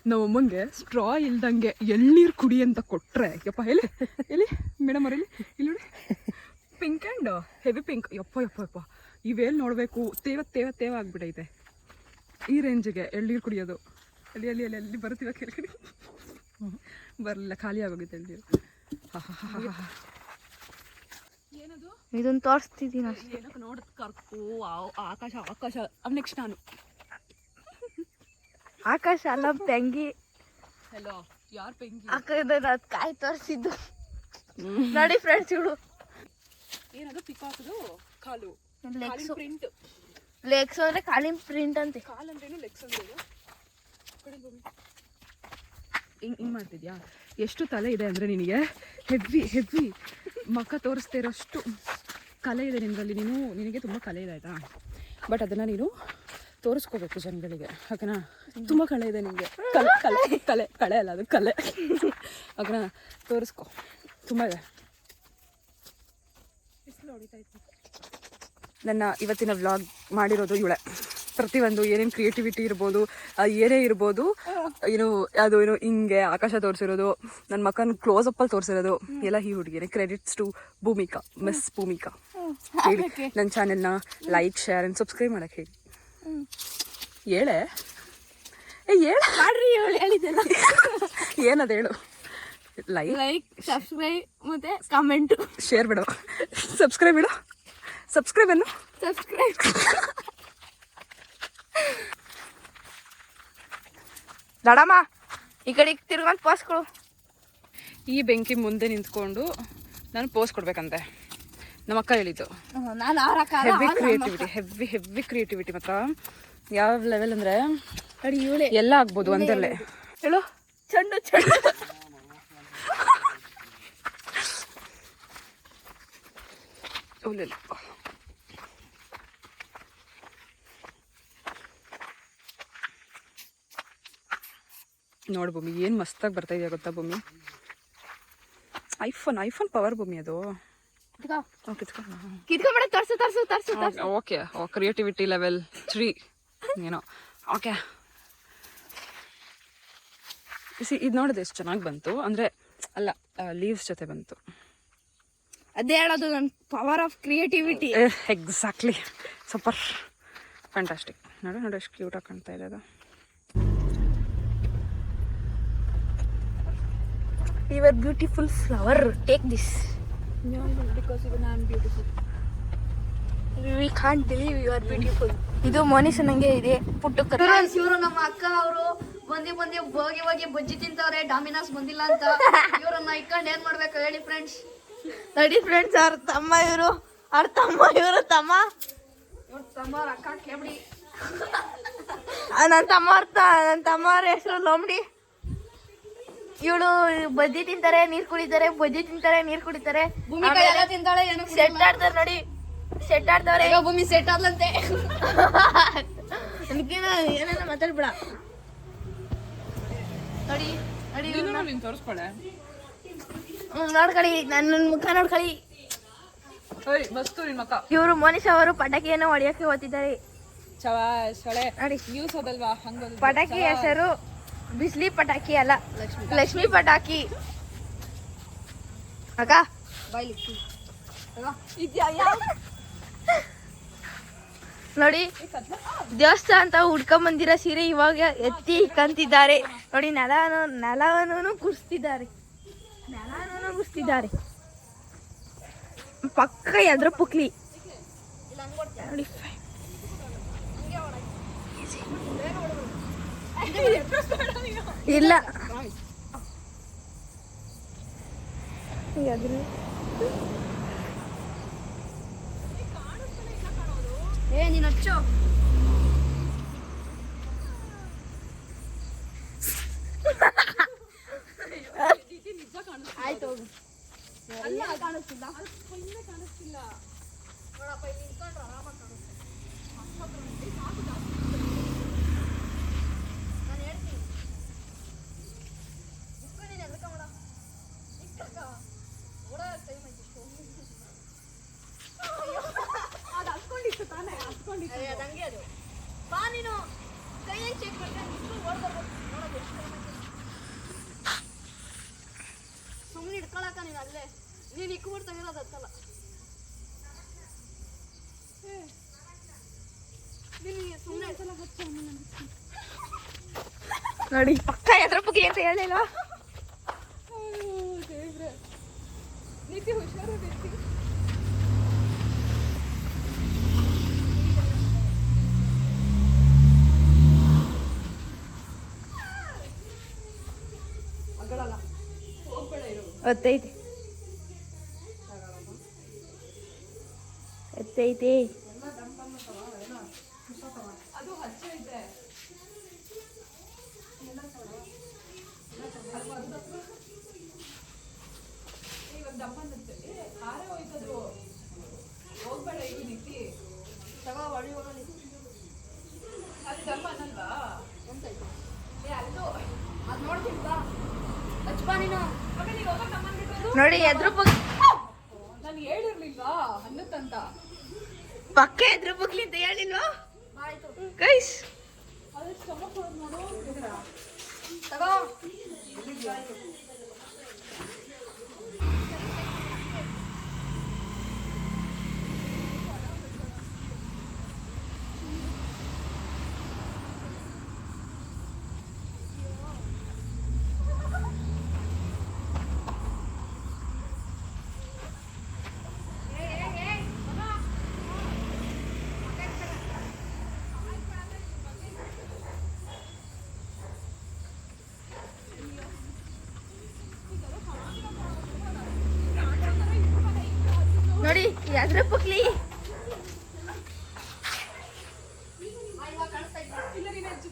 ನಮ್ಮಮ್ಮಂಗೆ straw ಇಲ್ದಂಗೆ ಎಳ್ನೀರು ಕುಡಿ ಅಂತ ಕೊಟ್ರೆ ಯಪ್ಪ ಎಲ್ಲಿ ಎಲ್ಲಿ ಮೇಡಮ್ ಅವ್ರಲ್ಲಿ ಇಲ್ಲಿ ನೋಡಿ ಪಿಂಕ್ ಆ್ಯಂಡ್ ಹೆವಿ ಪಿಂಕ್ ಯಪ್ಪ ಯಪ್ಪ ಯಪ್ಪ ಇವೇನು ನೋಡಬೇಕು ತೇವ ಆಗ್ಬಿಟ್ಟೈತೆ ಈ ರೇಂಜಿಗೆ ಎಳ್ನೀರು ಕುಡಿಯೋದು ಅಲ್ಲಿ ಅಲ್ಲಿ ಅಲ್ಲಿ ಅಲ್ಲಿ ಬರ್ತೀವ ಕೆಳಗಡೆ ಬರಲಿಲ್ಲ ಖಾಲಿ ಆಗೋಗಿತ್ತು ಎಳ್ನೀರು. ಏನದು ಇದನ್ನು ತೋರಿಸ್ತಿದ್ದೀನಿ ಏನಕ್ಕೆ ನೋಡೋದು ಕರ್ಕು ಆಕಾಶ ಆಕಾಶ ನೆಕ್ಸ್ಟ್ ನಾನು ಆಕಾಶ ಅಲ್ಲ ಪೆಂಗಿ. ಹಲೋ ಯಾರು ಪೆಂಗಿ? ಅದು ಕಾಯಿ ತೋರಿಸಿದ್ದು ನೋಡಿ ಫ್ರೆಂಡ್ಸ್ ಇವಳು. ಏನದು ಪಿಕಾಕ್ದು ಕಾಲು ಪ್ರಿಂಟ್. ಲೆಗ್ಸ್ ಅಂದ್ರೆ ಕಾಲಿನ ಪ್ರಿಂಟ್ ಅಂತೆ. ಕಾಲ್ ಅಂದ್ರೇನು ಲೆಗ್ಸ್ ಅಂದ್ರೆ ಹಿಂಗೆ ಮಾಡ್ತಿದ್ಯಾ? ಎಷ್ಟು ತಲೆ ಇದೆ ಅಂದರೆ ನಿನಗೆ ಹೆವಿ ಮಕ್ಕ ತೋರಿಸ್ತಾ ಇರೋಷ್ಟು ಕಲೆ ಇದೆ ನಿನ್ನಲ್ಲಿ. ನಿನಗೆ ತುಂಬ ಕಲೆ ಇದೆ ಆಯಿತಾ, ಬಟ್ ಅದನ್ನು ನೀನು ತೋರಿಸ್ಕೋಬೇಕು ಜನಗಳಿಗೆ. ಹಾಗನಾ ತುಂಬ ಕಳೆ ಇದೆ ನಿಮಗೆ. ಕಳೆ ಅಲ್ಲ ಅದು ಕಲೆ. ಹಾಗನಾ ತೋರಿಸ್ಕೊ, ತುಂಬ ಇದೆ. ನನ್ನ ಇವತ್ತಿನ ವ್ಲಾಗ್ ಮಾಡಿರೋದು ಇವಳೆ. ಪ್ರತಿಯೊಂದು ಏನೇನು ಕ್ರಿಯೇಟಿವಿಟಿ ಇರ್ಬೋದು, ಏನೇ ಇರ್ಬೋದು, ಏನು ಹಿಂಗೆ ಆಕಾಶ ತೋರಿಸಿರೋದು, ನನ್ನ ಮಕ್ಕನ ಕ್ಲೋಸ್ ಅಪ್ಪಲ್ಲಿ ತೋರಿಸಿರೋದು ಎಲ್ಲ ಈ ಹುಡುಗಿನೇ. Credits to Bhoomika, miss Bhoomika. ಹೇಳಿ ನನ್ನ ಚಾನೆಲ್ನ ಲೈಕ್, ಶೇರ್ ಆ್ಯಂಡ್ ಸಬ್ಸ್ಕ್ರೈಬ್ ಮಾಡಕ್ಕೆ ಹೇಳಿ. ಹೇಳೆ ಹೇಳಿದ್ದೆಲ್ಲ ಏನದು ಹೇಳು. ಲೈಕ್ ಸಬ್ಸ್ಕ್ರೈಬ್ ಮತ್ತೆ ಕಮೆಂಟು ಶೇರ್ ಬಿಡು. ಸಬ್ಸ್ಕ್ರೈಬ್ ಬಿಡು. ಸಬ್ಸ್ಕ್ರೈಬ್ ದಡಮ್ಮ ಈ ಕಡೆ ತಿರ್ಗೊಂಡು ಪೋಸ್ಗಳು. ಈ ಬೆಂಕಿ ಮುಂದೆ ನಿಂತ್ಕೊಂಡು ನಾನು ಪೋಸ್ ಕೊಡ್ಬೇಕಂತೆ ನಮ್ಮ ಅಕ್ಕ ಹೇಳಿದ್ದು. ಹೆವಿ ಕ್ರಿಯೇಟಿವಿಟಿ ಮಾತ್ರ. ಯಾವ ಲೆವೆಲ್ ಅಂದರೆ ಎಲ್ಲ ಆಗ್ಬೋದು ಒಂದಲ್ಲೇ. ಹೇಳು ಚೆಂಡು ನೋಡು ಭೂಮಿ, ಏನು ಮಸ್ತಾಗಿ ಬರ್ತಾ ಇದೆಯಾ ಗೊತ್ತಾ ಭೂಮಿ? ಐಫೋನ್ ಪವರ್ ಭೂಮಿ ಅದು. ಓಕೆ ಕ್ರಿಯೇಟಿವಿಟಿ ಲೆವೆಲ್ 3 ಏನೋ. ಓಕೆ ಇದು ನೋಡಿದೆ ಎಷ್ಟು ಚೆನ್ನಾಗಿ ಬಂತು ಅಂದರೆ ಅಲ್ಲ, ಲೀವ್ಸ್ ಜೊತೆ ಬಂತು. ಅದೇ ಹೇಳೋದು ನನ್ನ power of creativity. Exactly, super fantastic. ನೋಡು ಎಷ್ಟು ಕ್ಯೂಟಾಗಿ ಕಾಣ್ತಾ ಇದೆ ಅದು. Your beautiful flower, take this. No, because even I am beautiful. We can't believe you are beautiful. ಇದು ಮೋನಿಸ್ ನಂಗೆ ಇದೆ ಪುಟ್ಟು. ಇವರು ನಮ್ಮ ಅಕ್ಕ ಅವರು ಬಂದಿ ಹೋಗಿ ಬಜ್ಜಿ ತಿಂತವ್ರೆ, ಡಾಮಿನಾಸ್ ಬಂದಿಲ್ಲ ಅಂತ. ಇವರನ್ನ ಇಟ್ಕೊಂಡು ಏನ್ ಮಾಡ್ಬೇಕು ಹೇಳಿ ಫ್ರೆಂಡ್ಸ್? ನೋಡಿ ಫ್ರೆಂಡ್ಸ್, ಅವ್ರ ತಮ್ಮ ಇವರು ತಮ್ಮ ಅವ್ರ ಅಕ್ಕ ಕೇಳ್ಬಿಡಿ. ನನ್ನ ತಮ್ಮವ್ರ ಹೆಸರು ಲೋಮ್ಡಿ. ಇವಳು ಬಜ್ಜಿ ತಿಂತಾರೆ, ನೀರ್ ಕುಡಿತಾರೆ, ಬಜ್ಜಿ ತಿಂತಾರೆ, ನೀರ್ ಕುಡಿತಾರೆ. ಭೂಮಿಕಾ ಎಲ್ಲ ತಿಂತಾಳೆ, ಸೆಟ್ ಆಡ್ತಾರೆ ನೋಡಿ, ಸೆಟ್ ಆಡ್ತಾವ್ರೆ. ಭೂಮಿ ಸೆಟ್ ಆದ್ಲಂತೆ. ಏನೇನ ಮಾತಾಡ್ಬೇಡ. ನೋಡಿ ತೋರಿಸ್ಕೊಳ್ಳೆ, ನೋಡ್ಕೊಳ್ಳಿ ನನ್ನ ಮುಖ ನೋಡ್ಕೊಳ್ಳಿ. ಇವರು ಮೋನಿಶ್ ಅವರು ಪಟಾಕಿಯನ್ನು ಹೊಡೆಯಕ್ಕೆ ಹೋಗ್ತಿದ್ದಾರೆ. ನೋಡಿ ನ್ಯೂಸ್ ಅದಲ್ವಾ, ಪಟಾಕಿ ಹೆಸರು ಬಿಸ್ಲಿ ಪಟಾಕಿ ಅಲ್ಲ, ಲಕ್ಷ್ಮಿ ಪಟಾಕಿ. ಅಕ್ಕ ನೋಡಿ, ದೇವಸ್ಥಾನ ಅಂತ ಹುಡ್ಕೊಂಬಂದಿರೋ ಸೀರೆ ಇವಾಗ ಎತ್ತಿ ಕಂತಿದ್ದಾರೆ ನೋಡಿ. ನೆಲವನ್ನು ಕುರ್ಸ್ತಿದ್ದಾರೆ. ಪಕ್ಕ ಎದ್ರ ಪುಕ್ಲಿ ನೋಡಿ. ಇಲ್ಲ ನೀನು ಹಚ್ಚು. ಆಯ್ತು ಹೋಗು. ಕಾಣಿಸ್ತಿಲ್ಲ ನೋಡಪ್ಪ, ಇಲ್ಲಿ ನಿಂತ್ಕೊಂಡ್ರೆ ಆರಾಮಾಗಿ ಕಾಣಿಸ್ತಿಲ್ಲ. ನಾನು ಹೇಳ್ತೀನಿ, ಇಟ್ಕೊಂಡಿನಿ ಅದಕ್ಕೆ ಮಾಡ ಓಡೋ ಟೈಮ್ ಆಯ್ತು. ಅದು ಹತ್ಕೊಂಡಿತ್ತು ತಾನೇ. ಸುಮ್ಮನೆ ಇಟ್ಕೊಳಕ ನೀನು ಅಲ್ಲೇ ನೀನು ಇಕ್ಬಿಟ್ಟು ತೆಗಿರೋದು ಹತ್ತಲ್ಲ ನಿನಗೆ ಸುಮ್ಮನೆ ನೋಡಿ ಪಕ್ಕ ಎದ್ರ ಪುಗಿ ಅಂತ ಹೇಳಿಲ್ಲ. ನೀತಿ ಹುಷಾರು ನೀತಿ. ಮಗಳಲ್ಲ ಹೋಗ್ಬೇಡ ಇರು. ಒತ್ತೈತೆ ಎತ್ತೈತೆ. ಅದು ಹಚ್ಚ ಐತೆ. ಇವಾಗ ದಪ್ಪ ಅನ್ನತ್ತೆ. ಹಾರೆ ಹೋಯ್ತದು. ಹೋಗ್ಬೇಡ ಇರು ನಿತಿ. ತಗೋ ಹೊಡಿ ಹೋಗಲಿ ಅದು ದಪ್ಪ ಅನ್ನಲ್ವಾ? ಎಂತೈತೆ ಅಲ್ಲೂ ಅದು ನೋಡ್ತೀನಿ ಬಾ ಹಚ್ಬಾ ನೀನು ಆಮೇಲೆ ನೀನು ಹೋಗೋ ತಮ್ಮಂದಿರೋದು ನೋಡಿ ಎದ್ರ ಪುಗಿ ನಾನು ಹೇಳಿರ್ಲಿಲ್ವಾ ಅನ್ನತ್ತಂತ. ಪಕ್ಕ ಎದ್ರ ಪುಗ್ಲಿ ಅಂತ ಹೇಳಿಲ್ವಾ ಆಯ್ತು ಗೈಸ್? ಅದು ಸ್ಟಮಕ್ ನೋಡು. ತಗೋ ನೋಡಿ ಎದ್ರ ಪುಗ್ಲಿ. ಇವಾಗ ಕಾಣಿಸ್ತಾ ಇದ್ದ ಇಲ್ಲ ನೀನು ಹಚ್ಚು.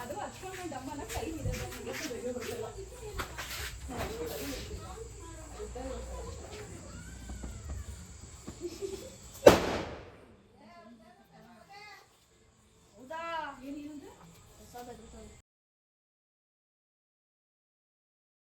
ಅದು ಹಚ್ಕೊಂಡು ದಮ್ಮನ ಕೈ ಇದೆ ಬರ್ತಲ್ಲ.